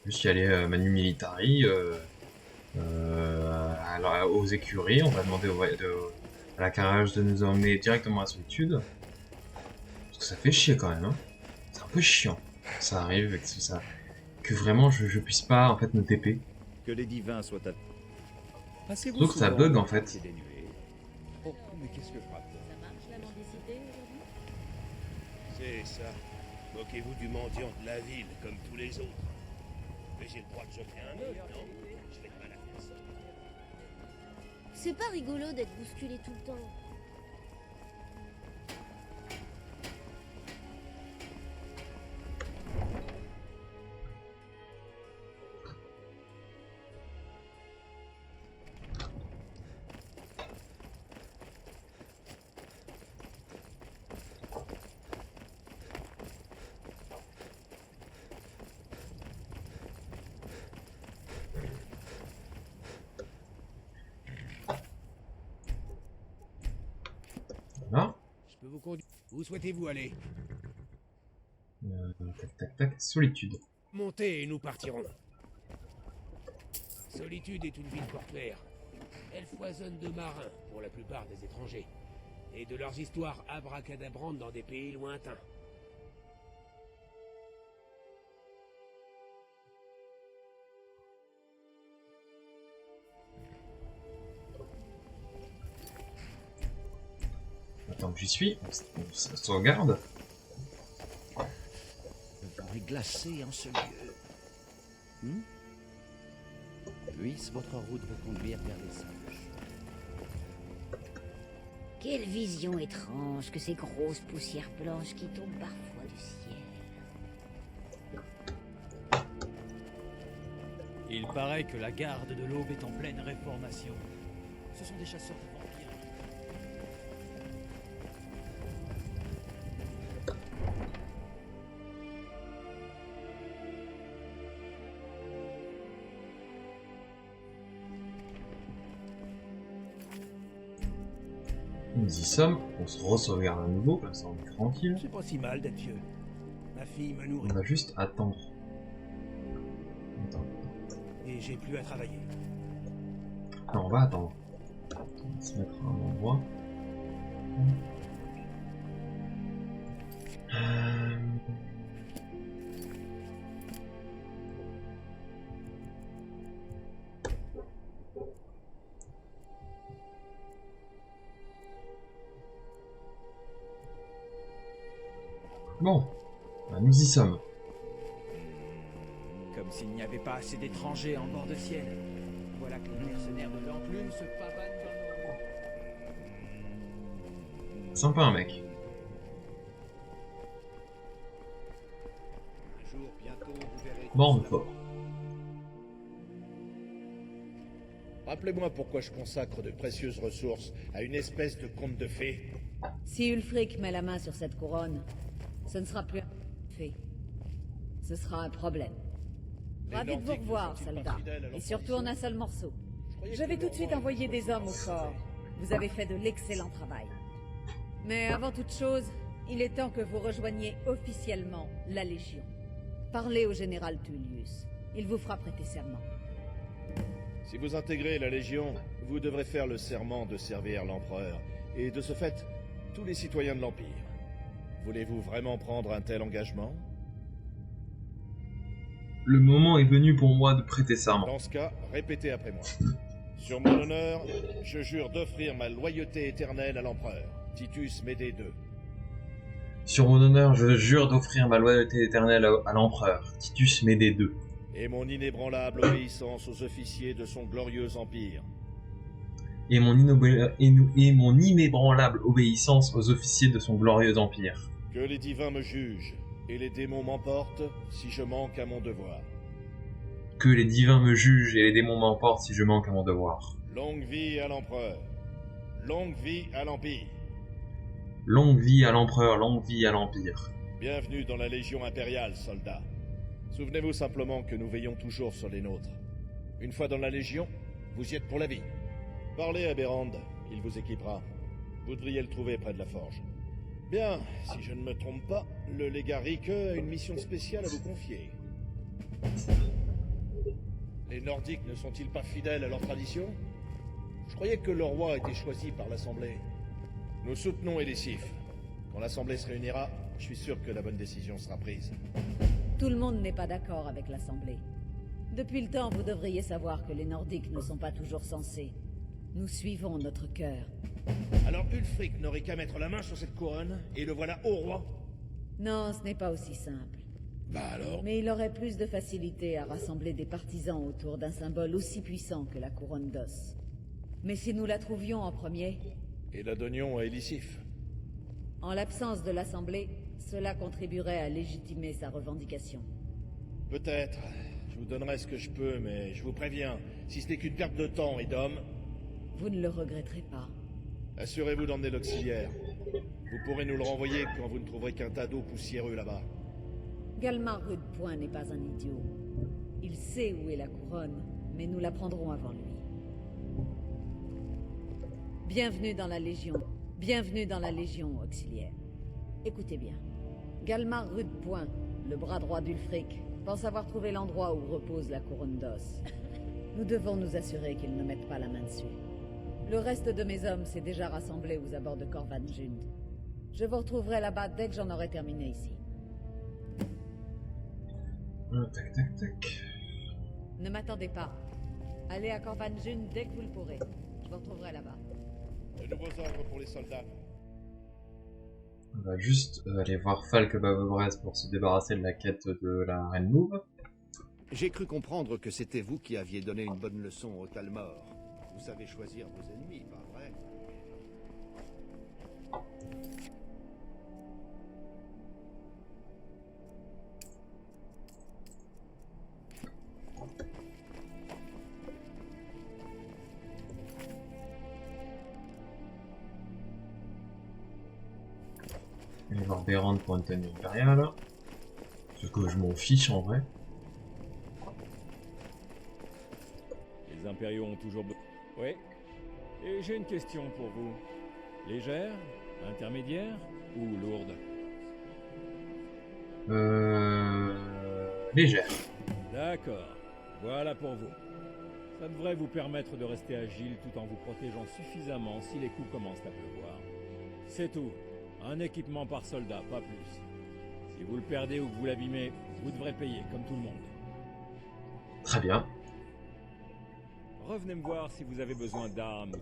Juste y aller Manu Militari, aux écuries, on va demander à la carriage de nous emmener directement à Solitude. Parce que ça fait chier quand même, hein. C'est un peu chiant. Ça arrive avec tout ça. Que vraiment je puisse pas en fait me TP. Que les divins soient à... Passez-vous Surtout que ça souvent bug dans en les fait. quartiers dénués. Oh, mais qu'est-ce que frappe? Ça marche la mendicité aujourd'hui? C'est ça. Moquez-vous du mendiant de la ville, comme tous les autres. Mais j'ai le droit de jeter un œil, non? Je fais de mal à personne. C'est pas rigolo d'être bousculé tout le temps. Voilà. Je peux vous conduire. Où souhaitez-vous aller? Tac tac tac. Solitude. Montez et nous partirons. Solitude est une ville portuaire. Elle foisonne de marins, pour la plupart des étrangers, et de leurs histoires abracadabrantes dans des pays lointains. Attends que j'y suis, on se regarde. Le vent est glacé en ce lieu. Puisse votre route vous conduire vers les singes. Quelle vision étrange que ces grosses poussières blanches qui tombent parfois du ciel. Il paraît que la garde de l'Aube est en pleine réformation. Ce sont des chasseurs de vampires. Nous y sommes, on se re-sauvegarde à nouveau, comme ça on est tranquille. C'est pas si mal d'être vieux. Ma fille me nourrit On va juste attendre. Attends. et j'ai plus à travailler. Non, on va attendre. On va se mettre à un endroit. Bon, bah, nous y sommes. Comme s'il n'y avait pas assez d'étrangers en bord de ciel. Voilà que les mercenaires de l'enclume se pavanent dans nos rues. Sympa un mec. Un jour, bientôt, vous verrez. Borne fort. Rappelez-moi pourquoi je consacre de précieuses ressources à une espèce de conte de fées. Si Ulfric met la main sur cette couronne, ce ne sera plus un fait. Ce sera un problème. Les Ravi de vous Nordiques revoir, ne sont-ils pas soldat. fidèles à leurs Et surtout en un traditions? seul morceau. croyais Je vais que tout de suite Laurent envoyer était des hommes au fort. Vous avez fait de l'excellent travail. Mais avant toute chose, il est temps que vous rejoigniez officiellement la Légion. Parlez au général Tullius. Il vous fera prêter serment. Si vous intégrez la Légion, vous devrez faire le serment de servir l'Empereur, et de ce fait, tous les citoyens de l'Empire. Voulez-vous vraiment prendre un tel engagement? Le moment est venu pour moi de prêter serment. Dans ce cas, répétez après moi. Sur mon honneur, je jure d'offrir ma loyauté éternelle à l'Empereur, Titus Médée II. Sur mon honneur, je jure d'offrir ma loyauté éternelle à l'empereur, Titus Médée II. Et mon inébranlable obéissance aux officiers de son glorieux empire. Et mon inébranlable obéissance aux officiers de son glorieux empire. Que les divins me jugent, et les démons m'emportent si je manque à mon devoir. Que les divins me jugent et les démons m'emportent si je manque à mon devoir. Longue vie à l'Empereur. Longue vie à l'Empire. Longue vie à l'empereur, longue vie à l'empire. Bienvenue dans la Légion impériale, soldats. Souvenez-vous simplement que nous veillons toujours sur les nôtres. Une fois dans la Légion, vous y êtes pour la vie. Parlez à Bérand, il vous équipera. Vous devriez le trouver près de la forge. Bien, si je ne me trompe pas, le légat Rike a une mission spéciale à vous confier. Les Nordiques ne sont-ils pas fidèles à leurs traditions? Je croyais que le roi était choisi par l'Assemblée. Nous soutenons Elisif. Quand l'Assemblée se réunira, je suis sûr que la bonne décision sera prise. Tout le monde n'est pas d'accord avec l'Assemblée. Depuis le temps, vous devriez savoir que les Nordiques ne sont pas toujours sensés. Nous suivons notre cœur. Alors Ulfric n'aurait qu'à mettre la main sur cette couronne, et le voilà au roi? Non, ce n'est pas aussi simple. Bah alors? Mais il aurait plus de facilité à rassembler des partisans autour d'un symbole aussi puissant que la couronne d'os. Mais si nous la trouvions en premier, Et la donnions à Elisif. en l'absence de l'Assemblée, cela contribuerait à légitimer sa revendication. Peut-être. Je vous donnerai ce que je peux, mais je vous préviens, si ce n'est qu'une perte de temps et d'hommes, Vous ne le regretterez pas. assurez-vous d'emmener l'auxiliaire. Vous pourrez nous le renvoyer quand vous ne trouverez qu'un tas d'eau poussiéreux là-bas. Galmar Rudepoint n'est pas un idiot. Il sait où est la couronne, mais nous la prendrons avant lui. Bienvenue dans la Légion. Bienvenue dans la Légion, auxiliaire. Écoutez bien. Galmar Rudepoint, le bras droit d'Ulfric, pense avoir trouvé l'endroit où repose la couronne d'os. Nous devons nous assurer qu'ils ne mettent pas la main dessus. Le reste de mes hommes s'est déjà rassemblé aux abords de Corvan Jund. Je vous retrouverai là-bas dès que j'en aurai terminé ici. Tac, tac, tac. Ne m'attendez pas. Allez à Corvan Jund dès que vous le pourrez. Je vous retrouverai là-bas. De nouveaux ordres pour les soldats. On va juste aller voir Falk Barbe-Braise pour se débarrasser de la quête de la Reine Mauve. J'ai cru comprendre que c'était vous qui aviez donné une bonne leçon au Talmor. Vous savez choisir vos ennemis, pas vrai? Je vais voir Bérande pour une tenue impériale. Parce que je m'en fiche en vrai. Les impériaux ont toujours... Oui. Et j'ai une question pour vous. Légère, intermédiaire ou lourde? Légère. D'accord. Voilà pour vous. Ça devrait vous permettre de rester agile tout en vous protégeant suffisamment si les coups commencent à pleuvoir. C'est tout. Un équipement par soldat, pas plus. Si vous le perdez ou que vous l'abîmez, vous devrez payer, comme tout le monde. Très bien. Revenez me voir si vous avez besoin d'armes.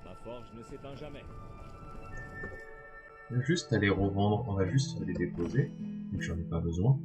Ma forge ne s'éteint jamais. On va juste aller revendre, on va juste les déposer, vu que j'en ai pas besoin.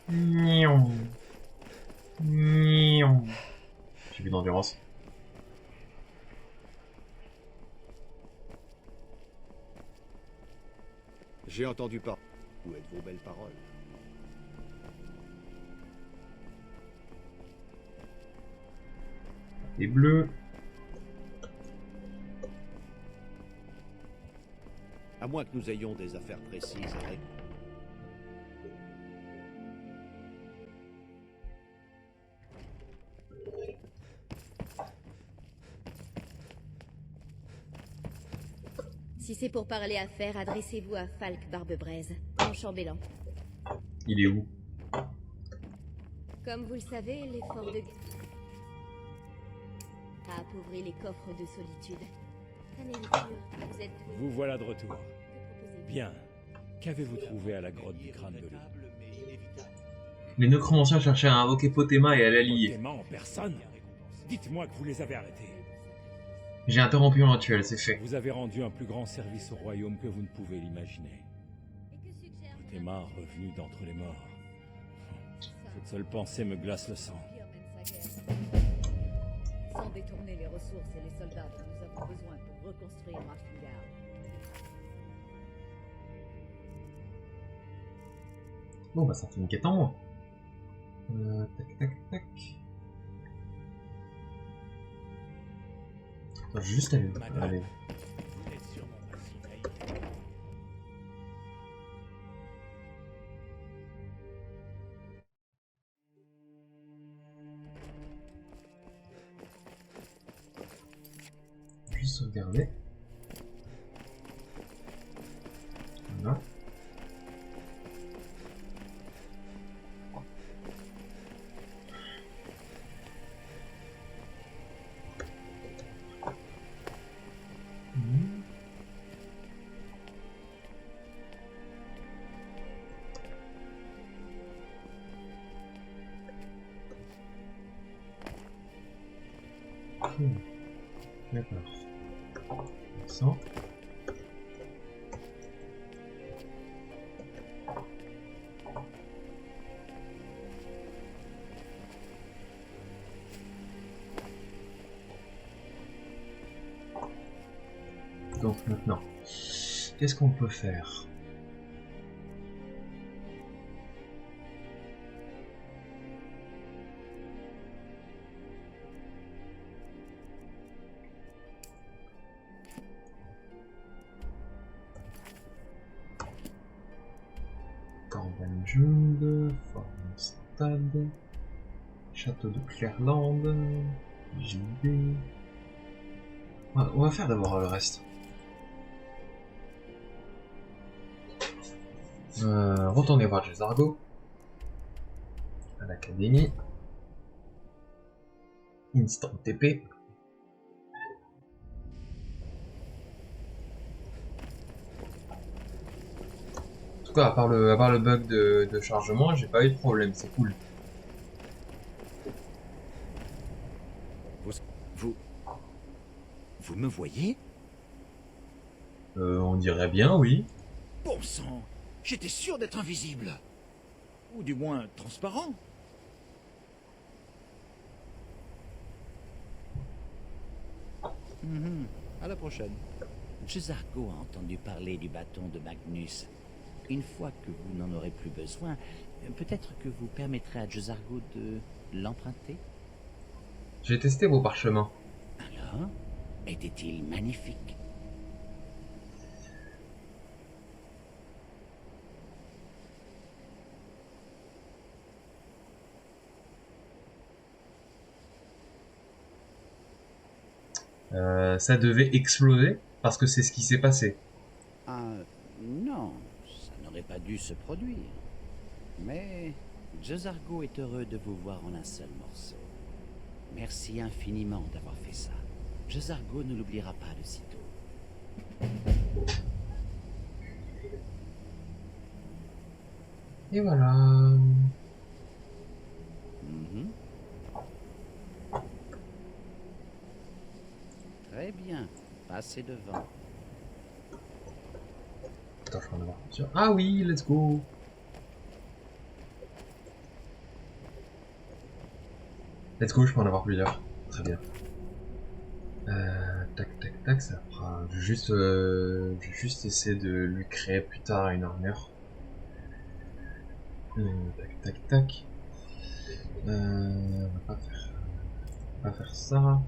Nion. Nion. J'ai plus d'endurance. J'ai entendu parler. Où êtes vos belles paroles? Les bleus. À moins que nous ayons des affaires précises à régler. Si c'est pour parler affaires, adressez-vous à Falk Barbe-Braise, en chambellan. Il est où? Comme vous le savez, l'effort de a appauvri les coffres de solitude. Ta nourriture, vous êtes... Vous voilà de retour. Que proposez-vous? Bien. Qu'avez-vous trouvé à la grotte du crâne de loup? Les nécromanciens cherchaient à invoquer Potema et à la lier. Potema en personne? Dites-moi que vous les avez arrêtés. J'ai interrompu un rituel, c'est fait. Vous avez rendu un plus grand service au royaume que vous ne pouvez l'imaginer. Et que suggère Potema revenu d'entre les morts. Cette seule pensée me glace le sang. guerre. Sans détourner les ressources et les soldats dont nous avons besoin pour reconstruire Martingale. Bon, bah ça fait une quête en moins. Tac, tac, tac. Attends, je vais juste aller. Allez. Vous êtes sûrement pas si naïf. Juste sauvegarder. Voilà. Ok. D'accord. Ça. Donc maintenant, qu'est-ce qu'on peut faire? Corbenjund, Formenstad, Château de Clairland, JB. On va faire d'abord le reste. Retournez voir Jezargo à l'académie. Instant TP. En tout cas, à part le bug de chargement, j'ai pas eu de problème, c'est cool. Vous me voyez? On dirait bien, oui. Bon sang, j'étais sûr d'être invisible. Ou du moins transparent. À la prochaine. Jezargo a entendu parler du bâton de Magnus. Une fois que vous n'en aurez plus besoin, peut-être que vous permettrez à Jezargo de l'emprunter? J'ai testé vos parchemins. Alors, était-il magnifique? Ça devait exploser parce que c'est ce qui s'est passé. Ah, non, ça n'aurait pas dû se produire. Mais Jezargo est heureux de vous voir en un seul morceau. Merci infiniment d'avoir fait ça. Jezargo ne l'oubliera pas de sitôt. Et voilà. Mhm. Très bien, passez devant. Attends, je vais en avoir plusieurs. Ah oui, let's go. Let's go, je peux en avoir plusieurs. Très bien. Tac, tac, tac, ça fera... Je vais juste essayer de lui créer plus tard une armure. Tac, tac, tac. On va pas faire ça.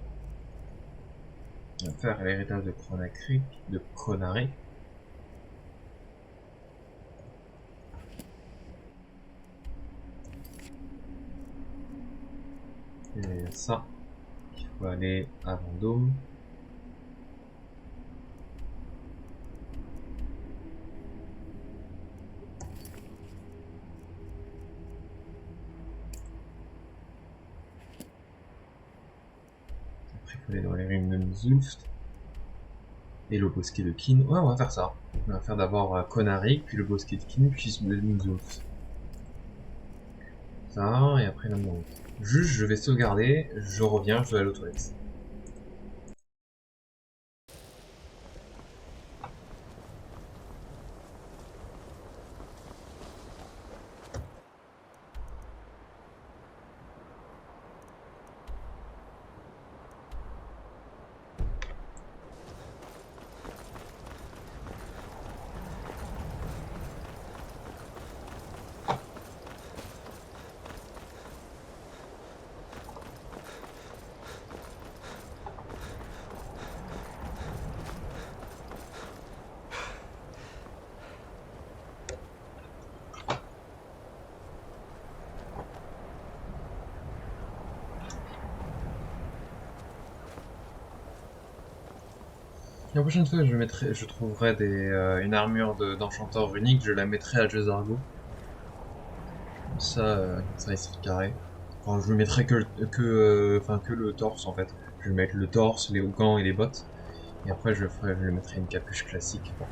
On va faire l'héritage de Chronari. Et ça, il faut aller à Vendôme. Après, il faut aller dans les ruines de Nzulft. Et le bosquet de Kin. Ouais, on va faire ça. On va faire d'abord Chronari, puis le bosquet de Kin, puis le Nzulft. Ça, et après la monte. Juste, je vais sauvegarder, je reviens, je vais aller aux toilettes. La prochaine fois que je trouverai une armure d'enchanteur runique, je la mettrai à Jezargo. Ça il serait carré. Enfin, je lui mettrai que le torse en fait. Je vais mettre le torse, les gants et les bottes. Et après, je lui mettrai une capuche classique pour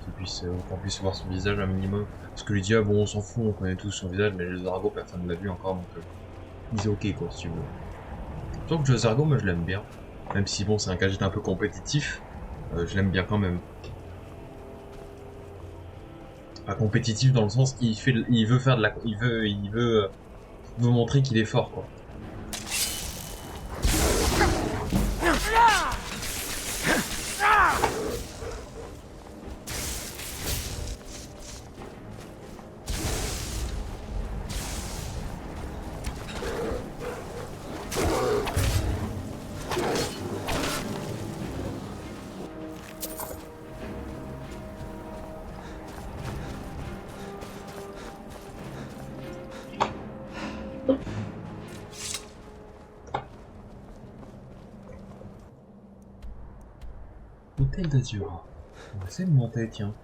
qu'on puisse voir son visage un minimum. Parce que lui dit, ah bon, on s'en fout, on connaît tous son visage, mais Jezargo, personne ne l'a vu encore, donc c'est ok quoi, si tu veux. Sauf que Jezargo, moi je l'aime bien. Même si bon, c'est un gadget un peu compétitif, je l'aime bien quand même. Pas compétitif dans le sens qu'il veut faire de la, il veut vous montrer qu'il est fort quoi. Hôtel d'Azur. On va essayer de monter, tiens.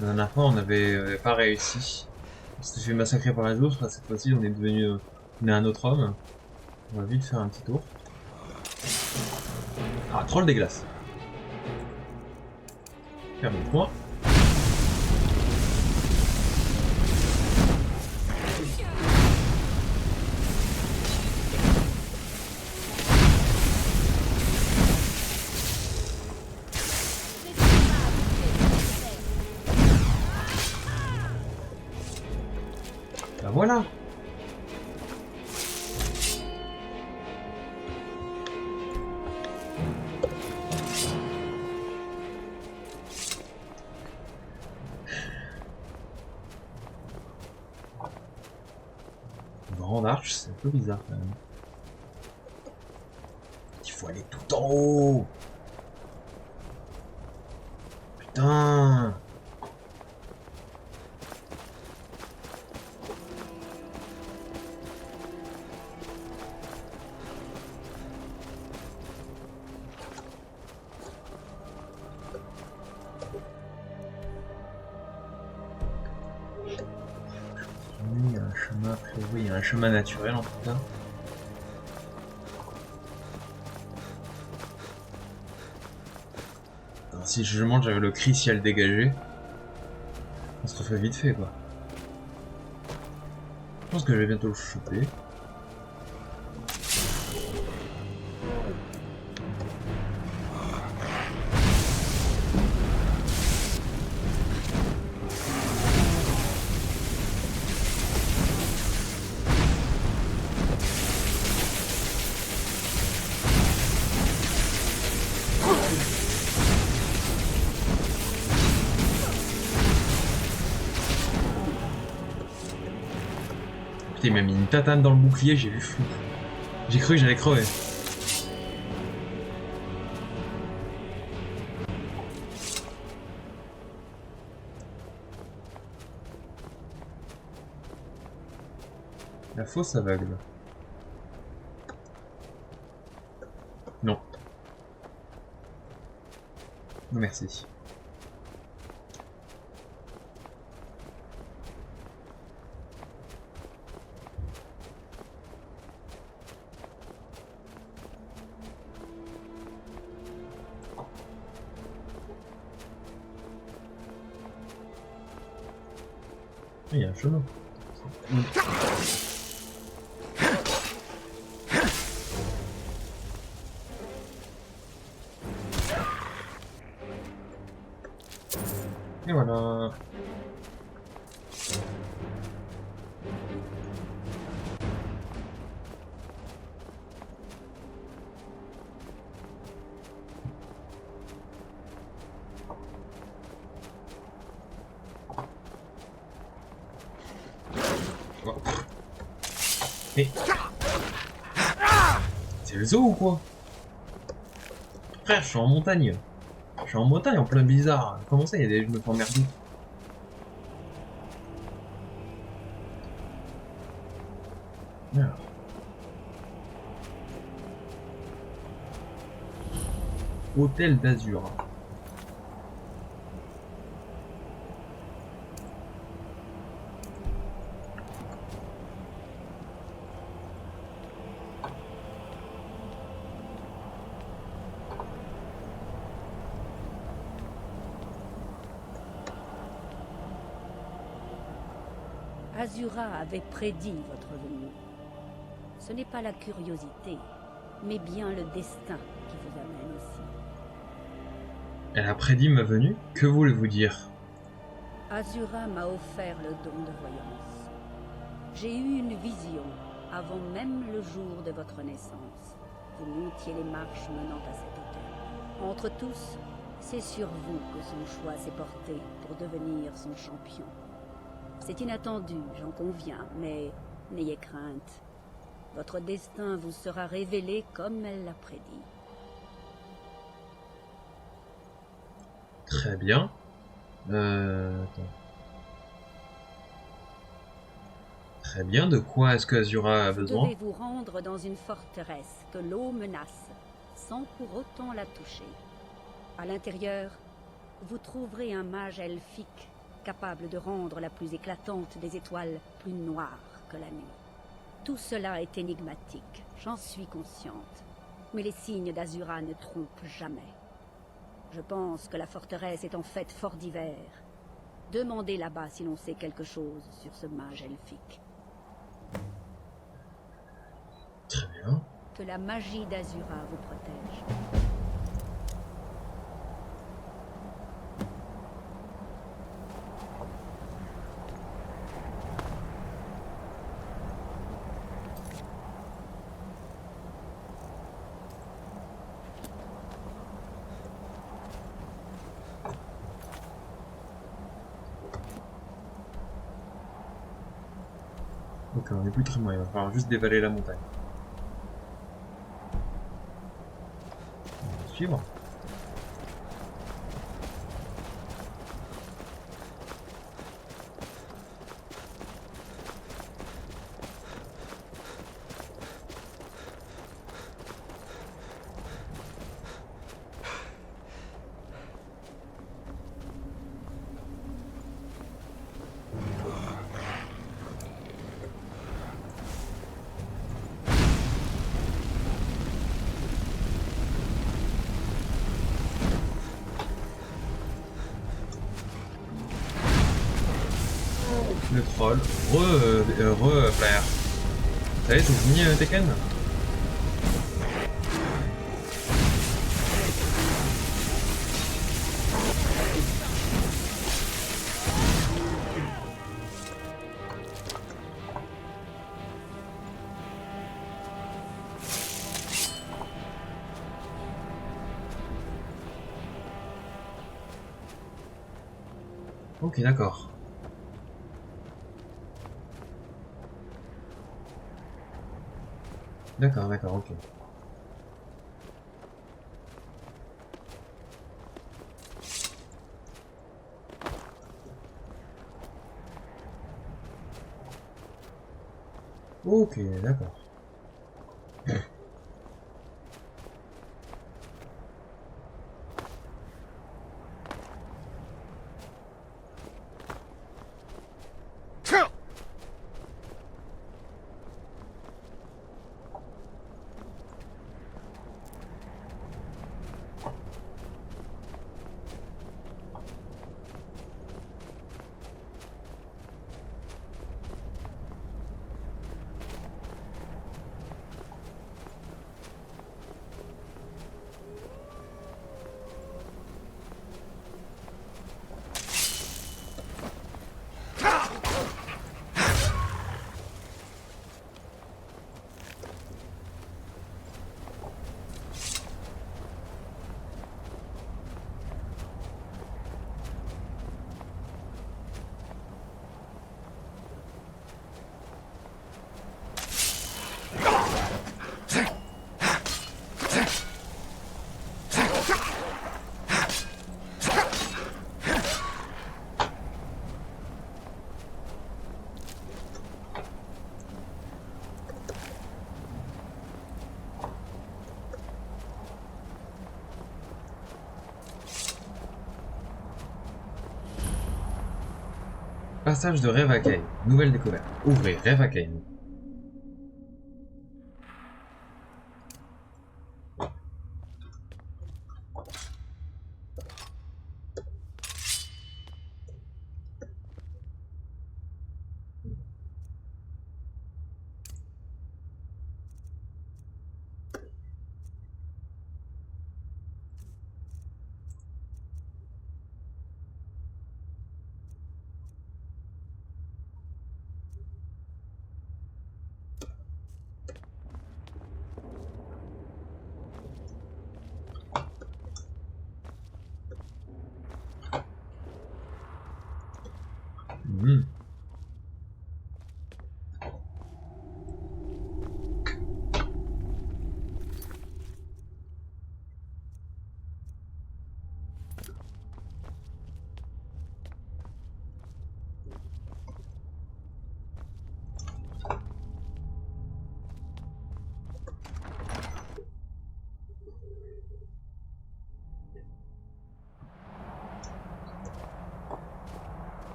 La dernière fois, on n'avait pas réussi. On s'était fait massacrer par les autres. Là, cette fois-ci, on est un autre homme. On va vite faire un petit tour. Ah, troll des glaces. Permets-moi. Bah voilà. Grande arche, c'est un peu bizarre quand même. Il faut aller tout en haut. Putain. Il y a un chemin, a priori, il y a un chemin naturel en tout cas. Alors, si justement j'avais le cri ciel dégagé, on se refait vite fait quoi. Je pense que je vais bientôt le choper. Putain, il m'a mis une tatane dans le bouclier, j'ai vu flou. J'ai cru que j'allais crever. La fosse aveugle. Non. Non merci. Il y a un chemin. Et voilà. Et... c'est le zoo ou quoi? Frère, je suis en montagne. Je suis en montagne en plein blizzard. Comment ça, je me fais emmerder? Alors. Hôtel d'Azur. Azura avait prédit votre venue. Ce n'est pas la curiosité, mais bien le destin qui vous amène ici. Elle a prédit ma venue? Que voulez-vous dire? Azura m'a offert le don de voyance. J'ai eu une vision avant même le jour de votre naissance. Vous montiez les marches menant à cet hôtel. Entre tous, c'est sur vous que son choix s'est porté pour devenir son champion. C'est inattendu, j'en conviens, mais n'ayez crainte. Votre destin vous sera révélé comme elle l'a prédit. Très bien. Attends. Très bien, de quoi est-ce que Azura a Vous besoin? devez vous rendre dans une forteresse que l'eau menace, sans pour autant la toucher. À l'intérieur, vous trouverez un mage elfique capable de rendre la plus éclatante des étoiles plus noire que la nuit. Tout cela est énigmatique, j'en suis consciente, mais les signes d'Azura ne trompent jamais. Je pense que la forteresse est en fait fort d'hiver. Demandez là-bas si l'on sait quelque chose sur ce mage elfique. Très bien. Que la magie d'Azura vous protège. Ok, on n'est plus très loin, il va falloir juste dévaler la montagne. On va suivre. Le troll. Flare. Ça y est, c'est fini Tekken? Ok, d'accord. D'accord, ok. Ok, d'accord. Passage de Revakain. Nouvelle découverte. Ouvrez Revakain.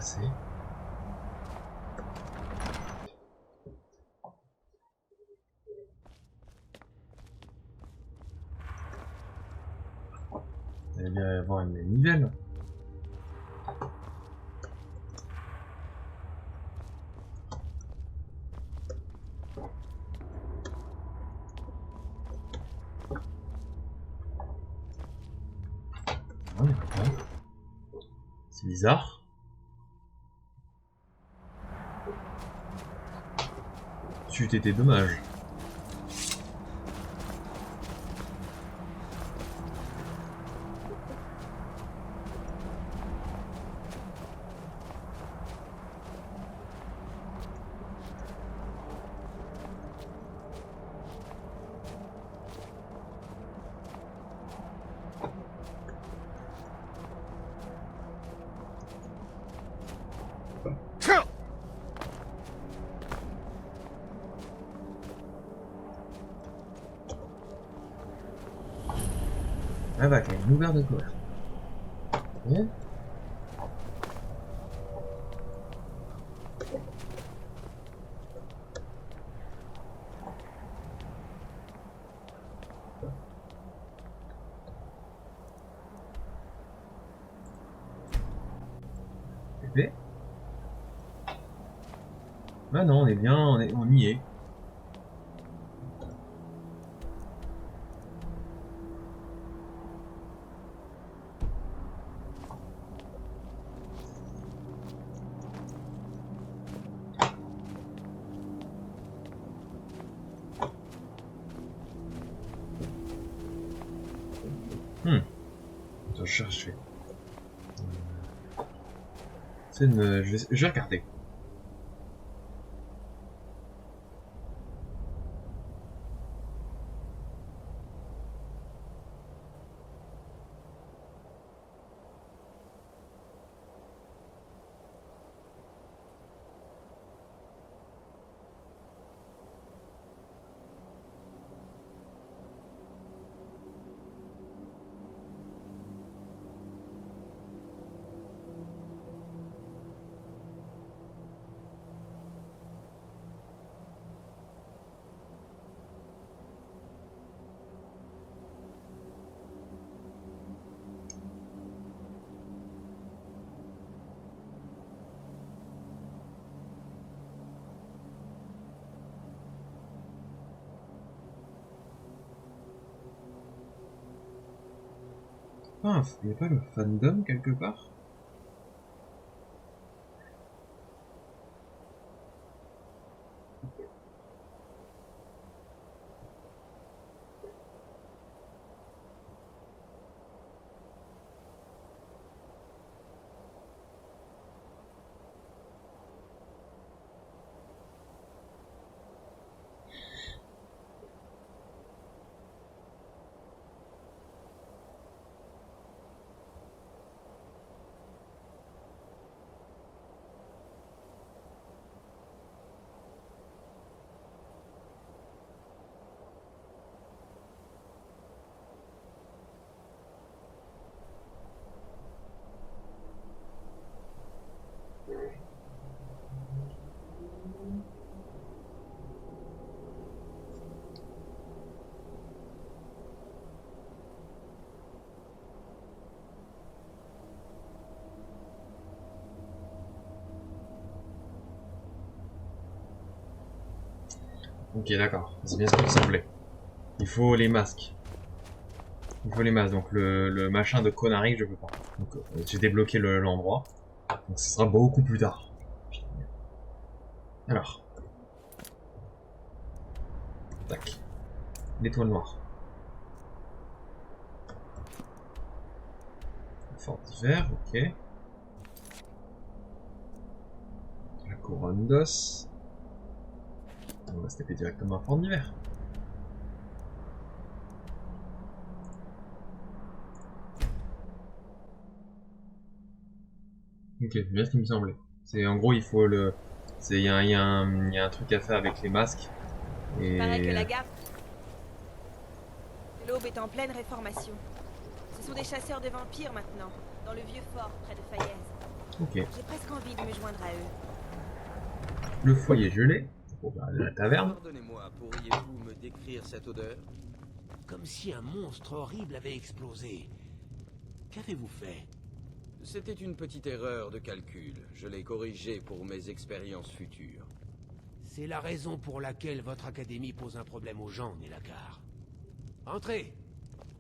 passer. Il va bien y avoir une nivelle. Ouais, c'est bizarre. C'eût été dommage. Ah bah, quand même ouvert de quoi. Ouais. Bébé. Ah non, on est bien, on y est. Attends, je cherche. C'est une... je vais regarder. Ah, il n'y a pas le fandom quelque part? Ok, d'accord. C'est bien ce qui me semblait. Il faut les masques. Il faut les masques. Donc le machin de connerie, je peux pas. Donc j'ai débloqué l'endroit. Donc ce sera beaucoup plus tard. Alors. Tac. L'étoile noire. Fort d'hiver, ok. La couronne d'os. On va se taper directement à Fort d'hiver. Ok, bien ce qui me semblait. C'est en gros il faut le. Il y a un truc à faire avec les masques. Et. Paraît que la garde. L'aube est en pleine réformation. Ce sont des chasseurs de vampires maintenant, dans le vieux fort près de Fayez. Ok. J'ai presque envie de me joindre à eux. Le foyer gelé. Bon, bah, la taverne. Pardonnez-moi, pourriez-vous me décrire cette odeur? Comme si un monstre horrible avait explosé. Qu'avez-vous fait? C'était une petite erreur de calcul. Je l'ai corrigée pour mes expériences futures. C'est la raison pour laquelle votre académie pose un problème aux gens, Nélakar. Entrez.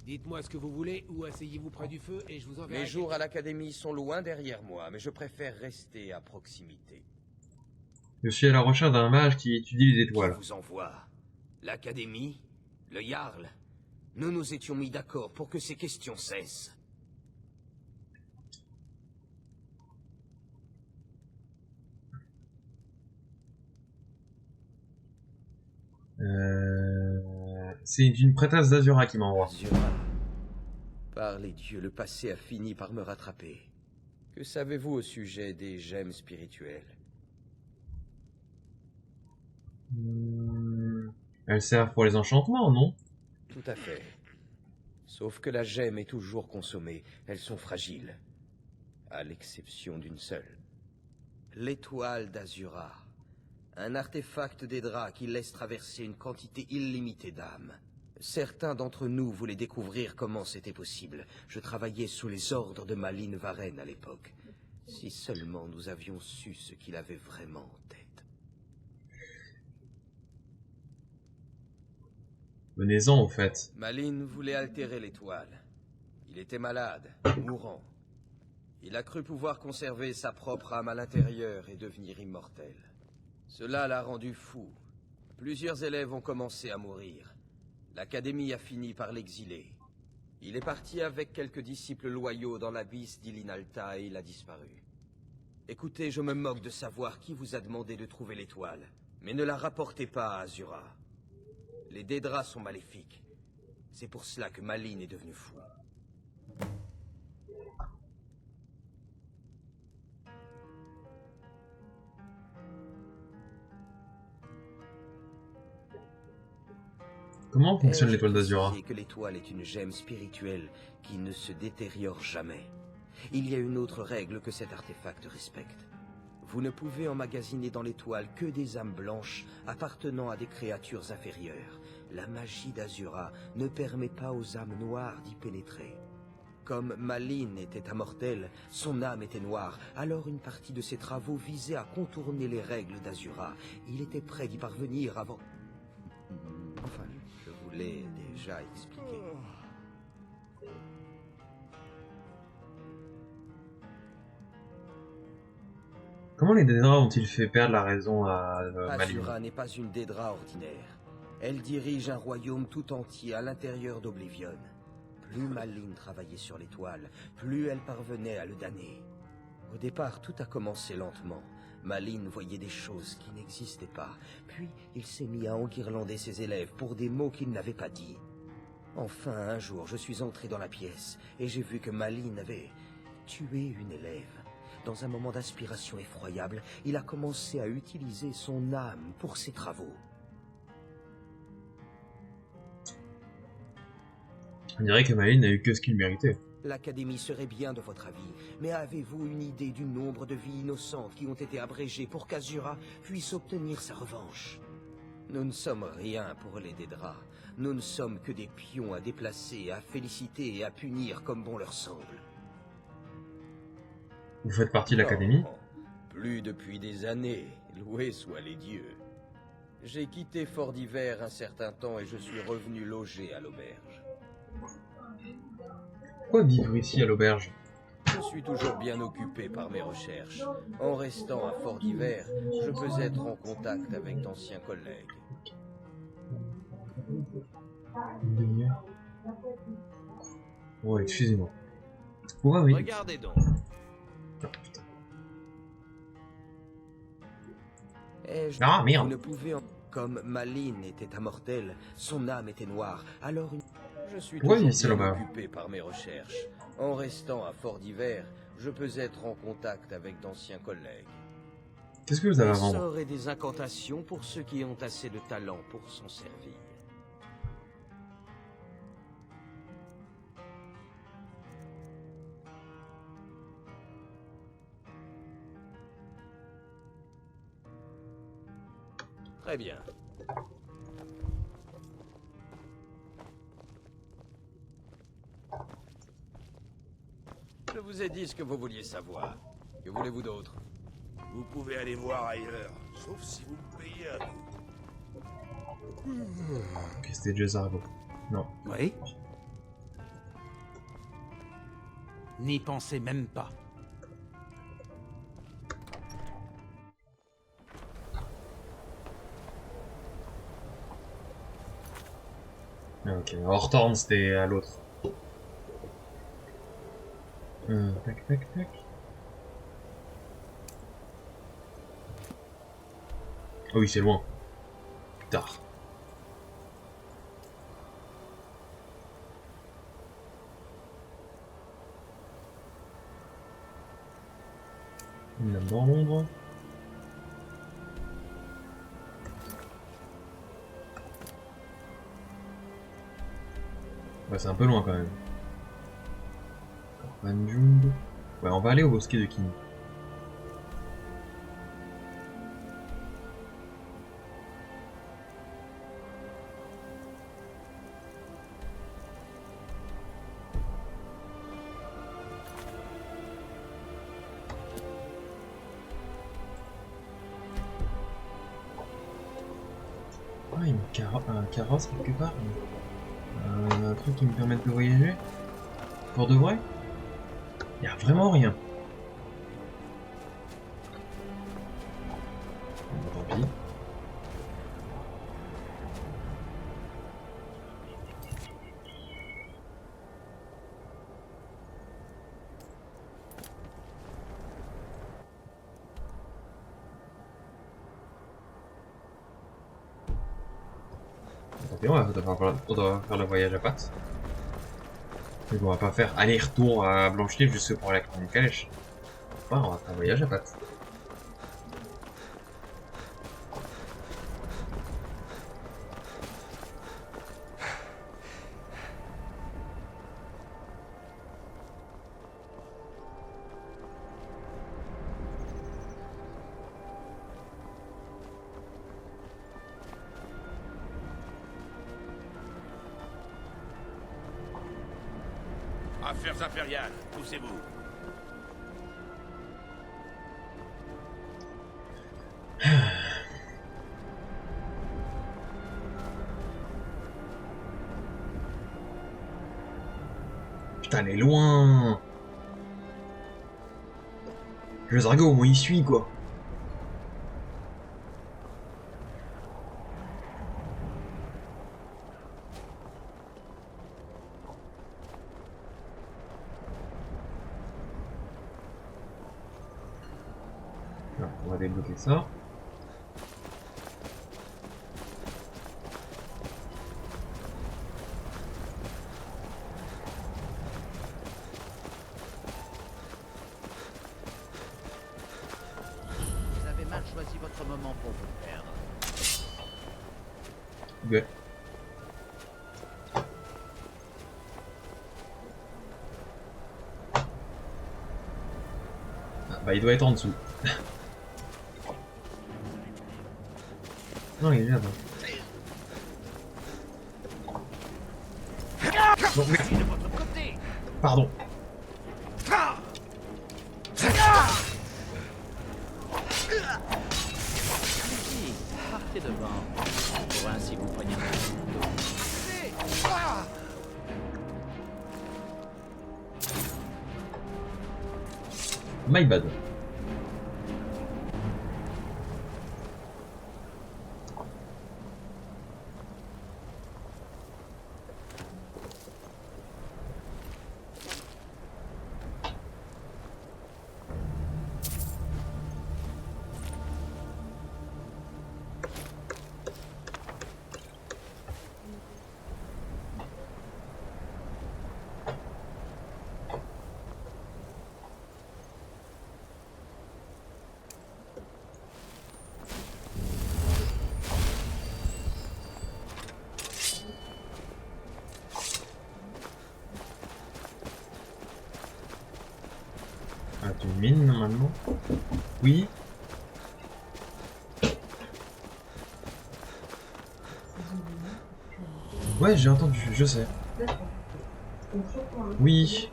Dites-moi ce que vous voulez ou asseyez-vous près du feu et je vous enverrai... Mes jours à l'académie sont loin derrière moi, mais je préfère rester à proximité. Je suis à la recherche d'un mage qui étudie les étoiles. Qui vous envoie? L'académie? Le Jarl? Nous nous étions mis d'accord pour que ces questions cessent. C'est une prêtresse d'Azura qui m'envoie. Azura. Par les dieux, le passé a fini par me rattraper. Que savez-vous au sujet des gemmes spirituelles? Elles servent pour les enchantements, non? Tout à fait. Sauf que la gemme est toujours consommée. Elles sont fragiles. À l'exception d'une seule. L'étoile d'Azura. Un artefact des draps qui laisse traverser une quantité illimitée d'âmes. Certains d'entre nous voulaient découvrir comment c'était possible. Je travaillais sous les ordres de Malyn Varen à l'époque. Si seulement nous avions su ce qu'il avait vraiment en tête. Venez-en, au fait. Malyn voulait altérer l'étoile. Il était malade, mourant. Il a cru pouvoir conserver sa propre âme à l'intérieur et devenir immortel. Cela l'a rendu fou. Plusieurs élèves ont commencé à mourir. L'Académie a fini par l'exiler. Il est parti avec quelques disciples loyaux dans l'abysse d'Ilinalta et il a disparu. Écoutez, je me moque de savoir qui vous a demandé de trouver l'étoile. Mais ne la rapportez pas à Azura. Les Dédras sont maléfiques. C'est pour cela que Malyn est devenu fou. Comment fonctionne l'étoile d'Azura? Que l'étoile est une gemme spirituelle qui ne se détériore jamais. Il y a une autre règle que cet artefact respecte. Vous ne pouvez emmagasiner dans l'étoile que des âmes blanches appartenant à des créatures inférieures. La magie d'Azura ne permet pas aux âmes noires d'y pénétrer. Comme Malyn était immortel, son âme était noire, alors une partie de ses travaux visait à contourner les règles d'Azura. Il était prêt d'y parvenir avant... Enfin, je vous l'ai déjà expliqué. Comment les Dédras ont-ils fait perdre la raison à Malyn? Azura n'est pas une Dédra ordinaire. Elle dirige un royaume tout entier à l'intérieur d'Oblivion. Plus Malyn travaillait sur l'étoile, plus elle parvenait à le damner. Au départ, tout a commencé lentement. Malyn voyait des choses qui n'existaient pas. Puis, il s'est mis à enguirlander ses élèves pour des mots qu'il n'avait pas dit. Enfin, un jour, je suis entré dans la pièce et j'ai vu que Malyn avait tué une élève. Dans un moment d'inspiration effroyable, il a commencé à utiliser son âme pour ses travaux. On dirait que Malyn n'a eu que ce qu'il méritait. L'Académie serait bien de votre avis, mais avez-vous une idée du nombre de vies innocentes qui ont été abrégées pour qu'Azura puisse obtenir sa revanche? Nous ne sommes rien pour les Dédras. Nous ne sommes que des pions à déplacer, à féliciter et à punir comme bon leur semble. Vous faites partie de l'Académie? Plus depuis des années, loués soient les dieux. J'ai quitté Fort d'Hiver un certain temps et je suis revenu loger à l'auberge. Pourquoi vivre ici à l'auberge? Je suis toujours bien occupé par mes recherches. En restant à Fort d'Hiver, je peux être en contact avec d'anciens collègues. Oh, excusez-moi. Ouais, oui. Regardez donc. Ah, merde. Vous ne pouvez Comme Malyn était immortel, son âme était noire, alors je suis toujours bien occupé par mes recherches. En restant à Fort d'Hiver, je peux être en contact avec d'anciens collègues. Qu'est-ce que vous avez à Des vendre? sorts et des incantations pour ceux qui ont assez de talent pour s'en servir. Très bien. Je vous ai dit ce que vous vouliez savoir. Que voulez-vous d'autre? Vous pouvez aller voir ailleurs, sauf si vous me payez à vous. Ok, c'était Jez Argo. Non. Oui. N'y pensez même pas. Ah, ok, Hortorn c'était à l'autre. Tac, tac, tac. Oh oui, c'est loin. Plus tard. Une lame dans l'ombre. Ouais, c'est un peu loin quand même. Banjung. Ouais, on va aller au bosquet de King. Ah, il y a un carrosse quelque part. Un truc qui me permette de voyager. Pour de vrai? Y a vraiment rien. Bon, tant pis. Tant pis, on doit faire le voyage à pattes. Mais on va pas faire aller-retour à Blanche-Neige juste pour aller à une calèche. Enfin, on va faire un voyage à pattes. Affaires impériales, poussez-vous. Putain, elle est loin. Le Zargo, au moins il suit quoi. Alors, on va débloquer ça. Vous avez mal choisi votre moment pour vous perdre. Ouais. Ah, bah il doit être en dessous. Non, il est là-bas. Non, mais... Pardon. Allez-y, partez devant. On pourra ainsi vous poignarder. My bad. Ah, tu mines normalement? Oui. Ouais, j'ai entendu, je sais. Oui.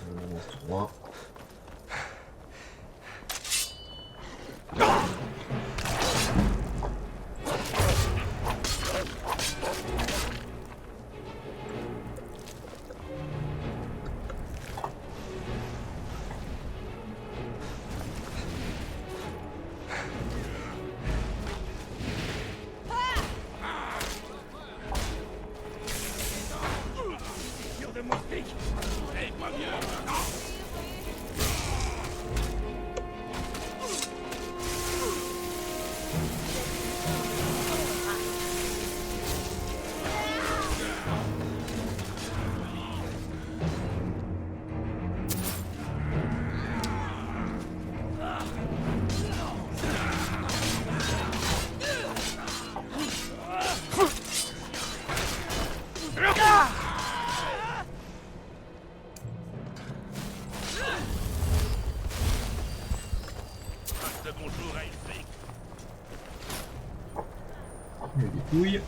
On avance tout droit. Il y a des couilles.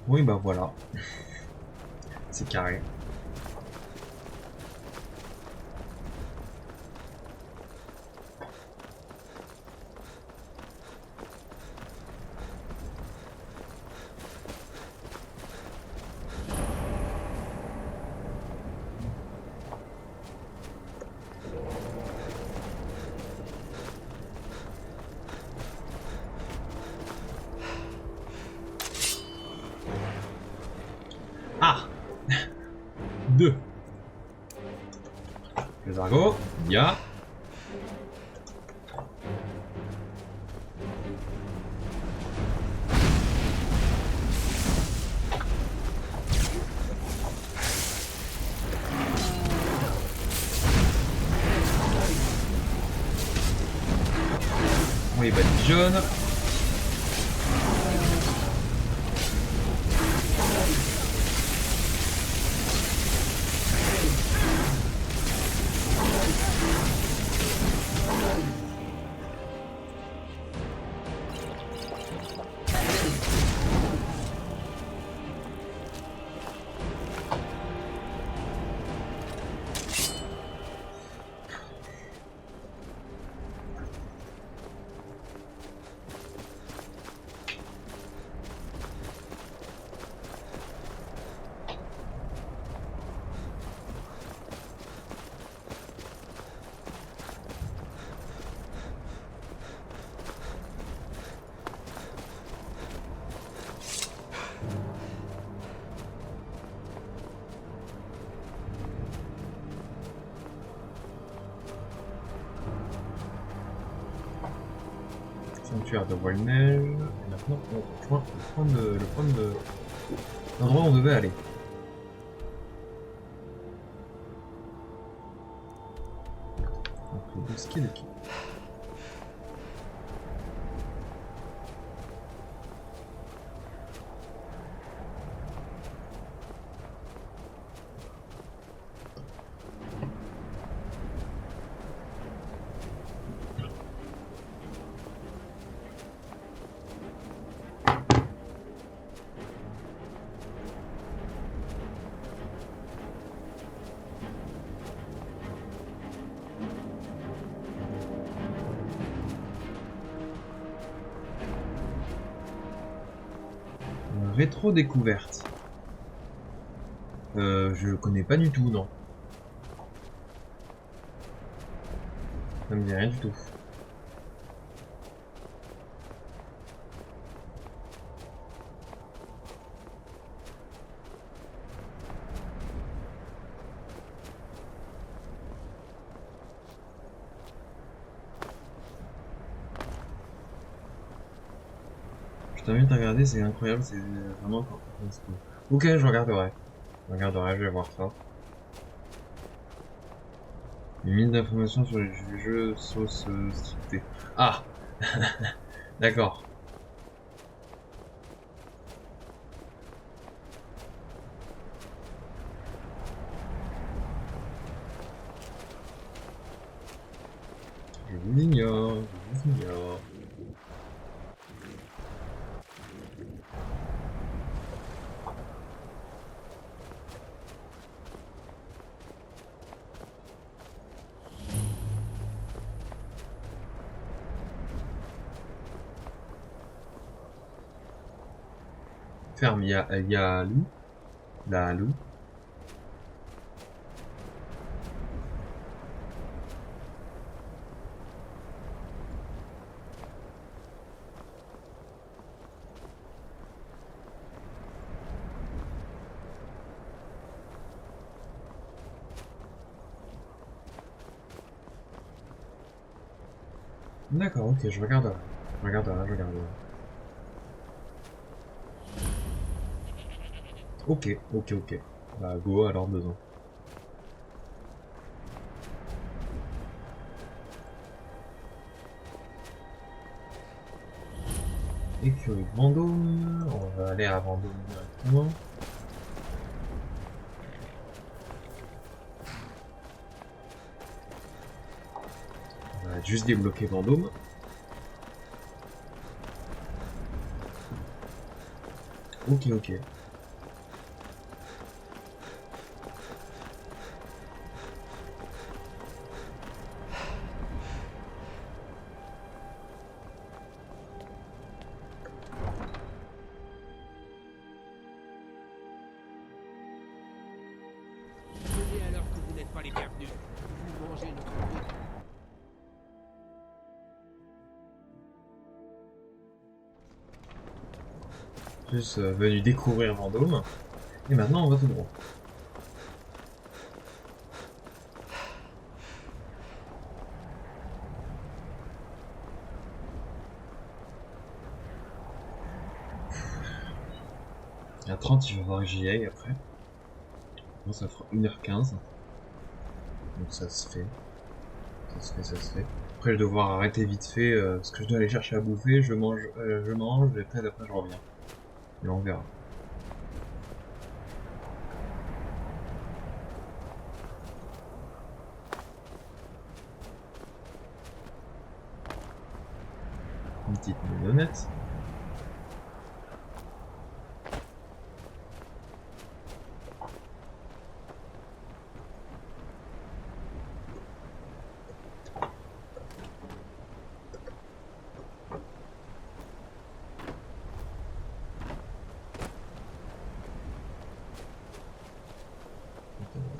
Oui, bah voilà. C'est carré. Ah. 2. Les argots, il y a. Oui, bah jaune. Sanctuaire de Voile-Neige. Et maintenant, on rejoint le point de l'endroit où on devait aller. Donc le bosquet de qui? Rétro-découverte. Je connais pas du tout, non. Ça me dit rien du tout. t'invite à regarder, c'est incroyable, c'est vraiment... Ok, je regarderai. Je regarderai, je vais voir ça. Une mine d'informations sur les jeux sauce scriptés. Ah. D'accord. Je vous ignore, je vous ignore. Ferme, il y a loup. La loup. D'accord, ok, je regarderai. Je regarderai, je regarderai. Ok, ok, ok. Bah, go, alors besoin. Écurie de Vendôme. On va aller à Vendôme directement. On va juste débloquer Vendôme. Ok, ok. Venez alors que vous n'êtes pas les bienvenus. Vous mangez notre vie. Juste venu découvrir Vendôme. Et maintenant, on va tout droit. À 30, il va falloir que j'y aille après. Bon, ça fera 1h15. Donc ça se fait. Ça se fait, ça se fait. Après, je vais devoir arrêter vite fait parce que je dois aller chercher à bouffer. Je mange, et après je reviens. Et on verra. Une petite mignonnette.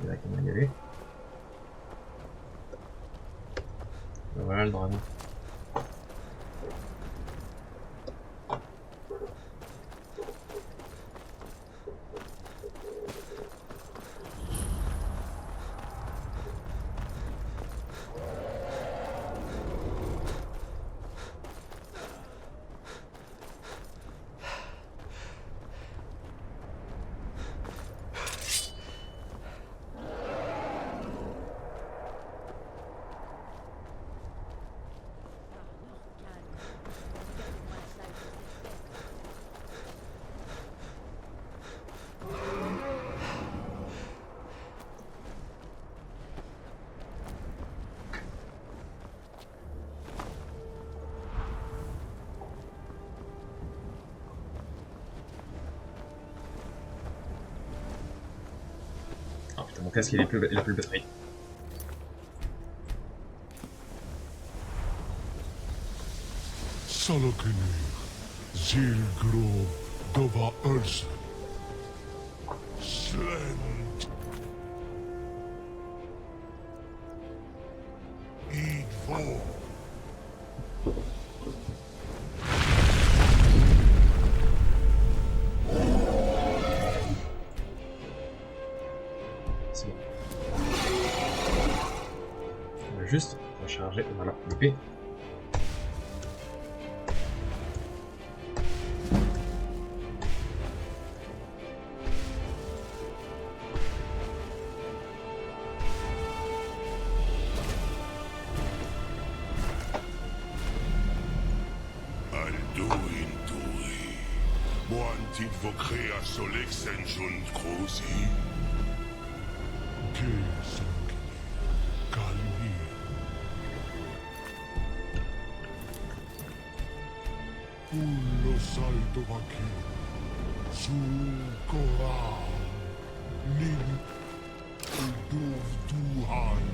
Là, comment y aller. Ben voilà le dragon. Ah putain, mon casque il a plus de batterie. Salokynir, Zilgrov, Dova Ulsa, Slend, Idvo. C'est bon. On va juste recharger, voilà, l'épée. Turin Turi. Moantit vocrea solexen jund cruci. Que sangue. Calmi. Ullo salto vaki. Su cora. Nin. Duv duhan.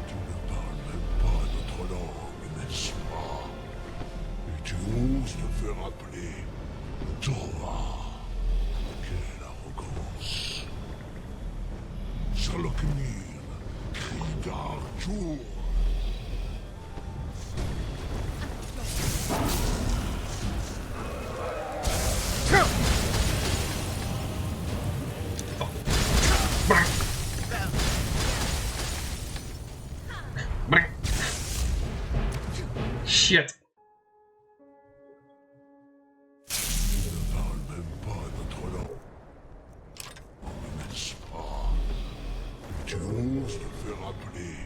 Tu ne parles même pas notre langue, n'est-ce pas? Et tu oses te faire appeler Tova. Quelle arrogance. Saloknir, cri d'Arthur. Shit. Ne parle même pas notre langue, n'est-ce pas? Et tu oses te faire appeler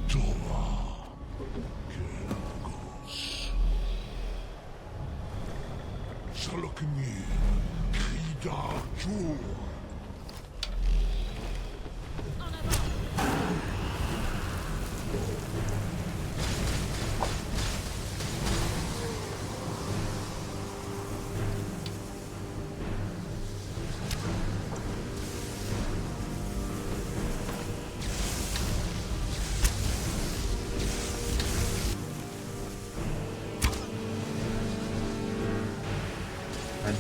Tova. Quelle arrogance. Saloknir, cri d'Arthur. À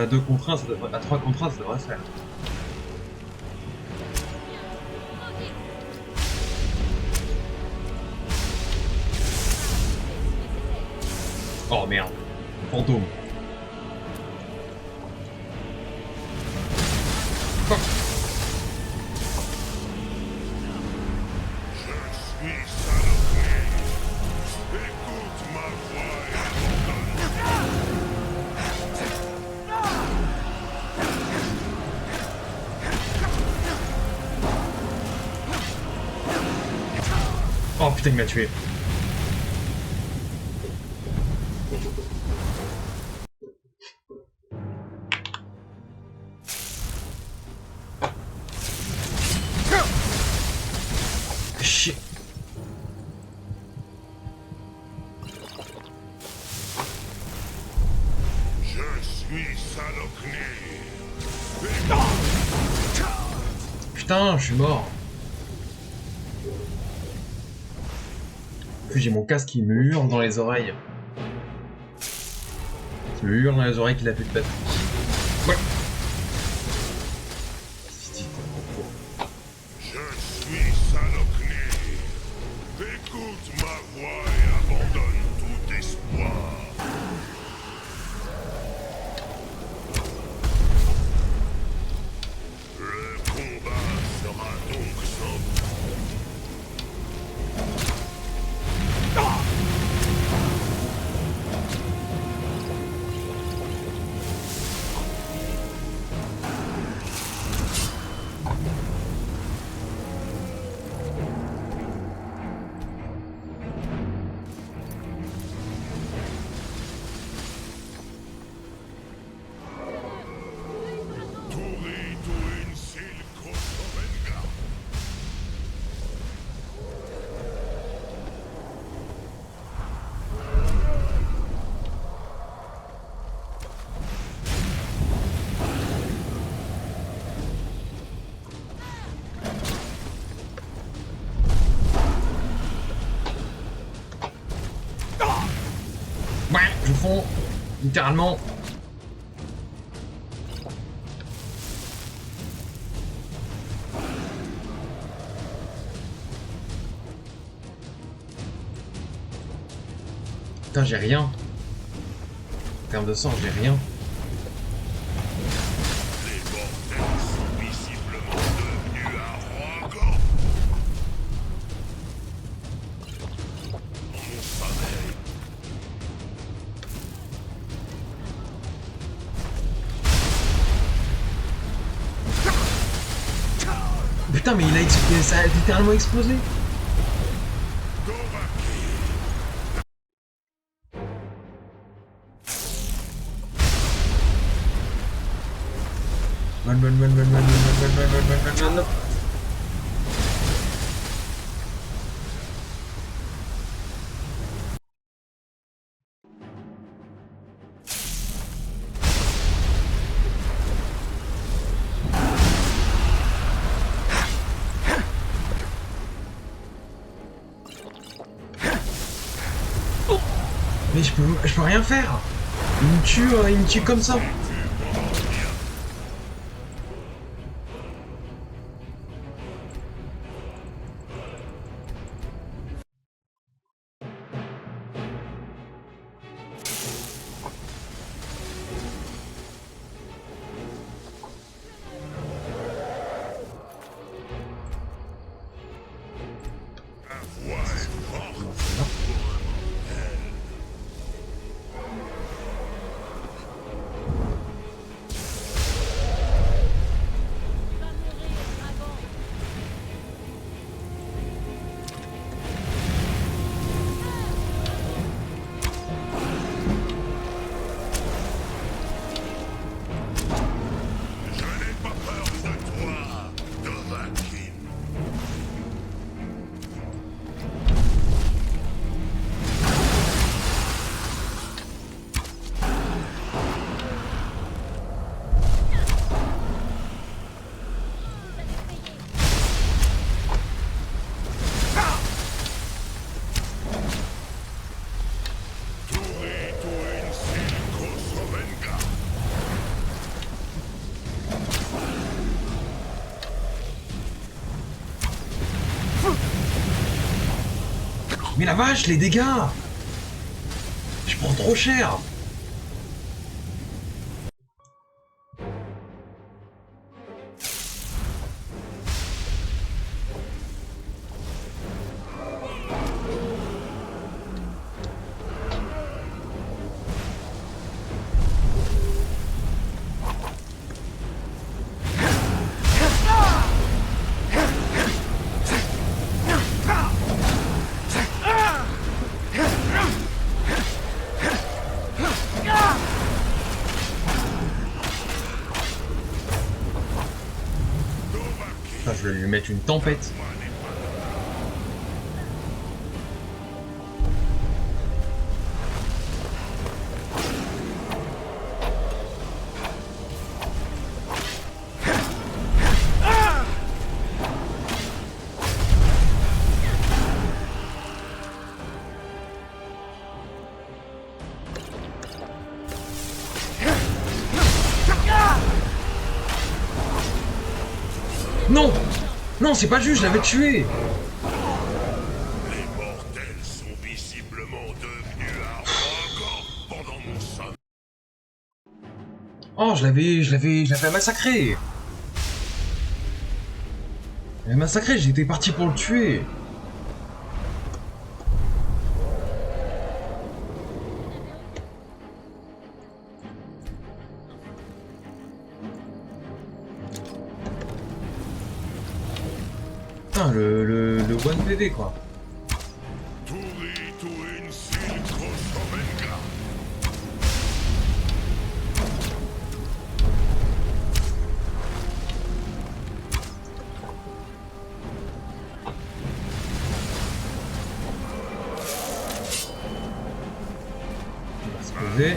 2 contre 1, ça devrait, à 3 contre 1, ça devrait faire. Oh merde, fantôme. Oh putain, il m'a tué. Chier. Je suis Saloknir. Putain, je suis mort. Puis j'ai mon casque qui me hurle dans les oreilles. Qui me hurle dans les oreilles qu'il a plus de batterie. Ouais. Je suis Saloknir. Écoute ma voix et abandonne tout espoir. Le combat sera donc sans vous. Turi Turin Silko Sovenga. Ouais, je fonds. Littéralement. Putain, j'ai rien. En termes de sang, j'ai rien. Les mortels sont visiblement devenus arrogants. On savait. Putain, mais il a explosé, ça a littéralement explosé. Non. Mais je peux rien faire. Il me tue comme ça. Mais la vache, les dégâts! Je prends trop cher! Je vais lui mettre une tempête. Non! Non, c'est pas juste, je l'avais tué! Les mortels sont visiblement devenus arrogants pendant mon sommeil. Oh, je l'avais massacré! Je l'avais massacré, j'étais parti pour le tuer! Putain, le 1VV quoi. On va se poser.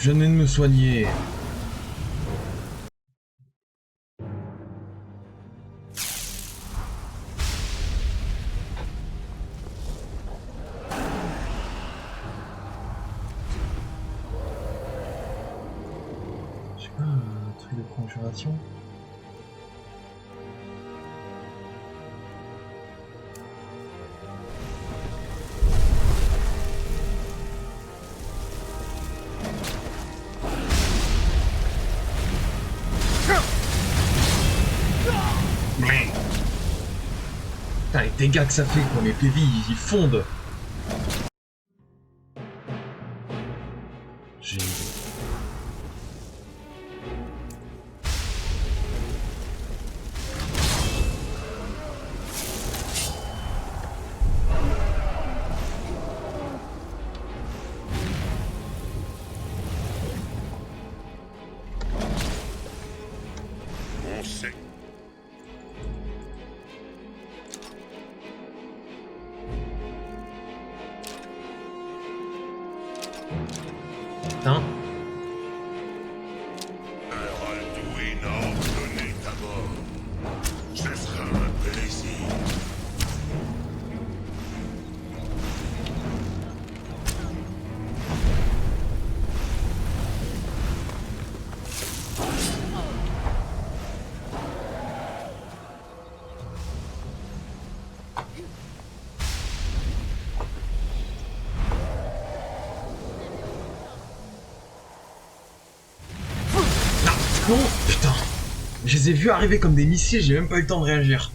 Je venais de me soigner. Je sais pas, un truc de conjuration. Putain, les dégâts que ça fait, quoi, mes PV, ils fondent. J'ai une idée. On sait. Putain. Un Alduin a ordonné ta mort. Ce sera un plaisir. Non, putain. Je les ai vus arriver comme des missiles, j'ai même pas eu le temps de réagir.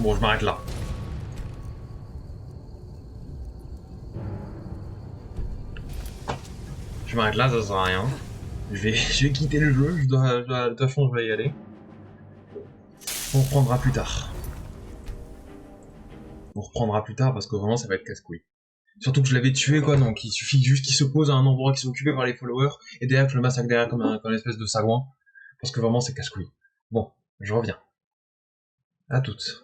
Bon, je m'arrête là. Je m'arrête là, ça sert à rien. Je vais quitter le jeu, de toute façon je vais y aller. On reprendra plus tard. On reprendra plus tard parce que vraiment ça va être casse-couille. Surtout que je l'avais tué quoi, donc il suffit juste qu'il se pose à un endroit qui est occupé par les followers et derrière que je le massacre derrière comme une espèce de sagouin. Parce que vraiment c'est casse-couille. Bon, je reviens. À toutes.